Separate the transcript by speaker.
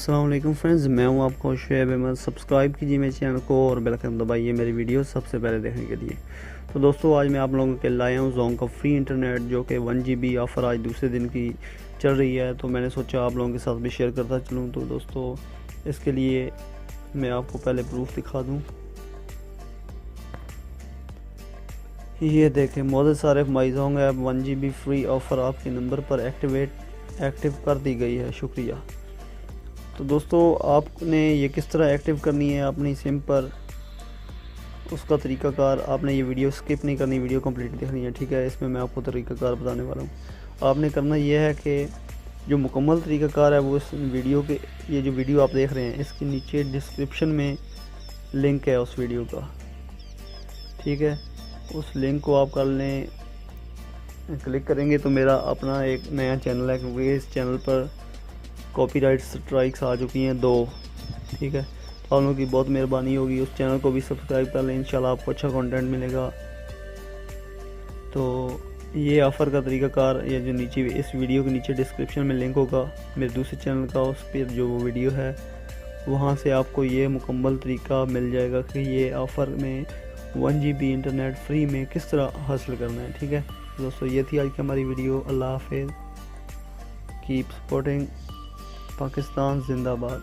Speaker 1: अस्सलाम वालेकुम फ्रेंड्स, मैं हूं आपका शुएब अहमद। सब्सक्राइब कीजिए मेरे चैनल को और बेल आइकन दबाइए मेरी वीडियो सबसे पहले देखने के लिए। तो दोस्तों, आज मैं आप लोगों के लाया हूं जोंग का फ्री इंटरनेट, जो कि 1 GB ऑफ़र आज दूसरे दिन की चल रही है। तो मैंने सोचा आप लोगों के साथ भी शेयर करता चलूँ। तो दोस्तों, इसके लिए मैं आपको पहले प्रूफ दिखा दूँ। ये देखें, मोहम्मद सारिफ माई जोंग ऐप 1 GB फ्री ऑफ़र आपके नंबर पर एक्टिव कर दी गई है, शुक्रिया। तो दोस्तों, आपने ये किस तरह एक्टिव करनी है अपनी सिम पर, उसका तरीक़ाकार, आपने ये वीडियो स्किप नहीं करनी, वीडियो कंप्लीट देखनी है, ठीक है। इसमें मैं आपको तरीक़ाकार बताने वाला हूँ। आपने करना ये है कि जो मुकम्मल तरीक़ाकार है वो इस वीडियो के, ये जो वीडियो आप देख रहे हैं इसके नीचे डिस्क्रिप्शन में लिंक है उस वीडियो का, ठीक है। उस लिंक को आप कर लें, क्लिक करेंगे तो मेरा अपना एक नया चैनल है, क्योंकि इस चैनल पर कॉपीराइट स्ट्राइक्स आ चुकी हैं 2, ठीक है। तो आप लोगों की बहुत मेहरबानी होगी, उस चैनल को भी सब्सक्राइब कर लें, इंशाल्लाह आपको अच्छा कंटेंट मिलेगा। तो ये ऑफ़र का तरीक़ाकार, ये जो नीचे इस वीडियो के नीचे डिस्क्रिप्शन में लिंक होगा मेरे दूसरे चैनल का, उस पर जो वीडियो है वहाँ से आपको ये मुकम्मल तरीका मिल जाएगा कि ये ऑफ़र में 1 GB इंटरनेट फ्री में किस तरह हासिल करना है, ठीक है। दोस्तों, ये थी आज की हमारी वीडियो। अल्लाह हाफिज़। कीप सपोर्टिंग पाकिस्तान जिंदाबाद।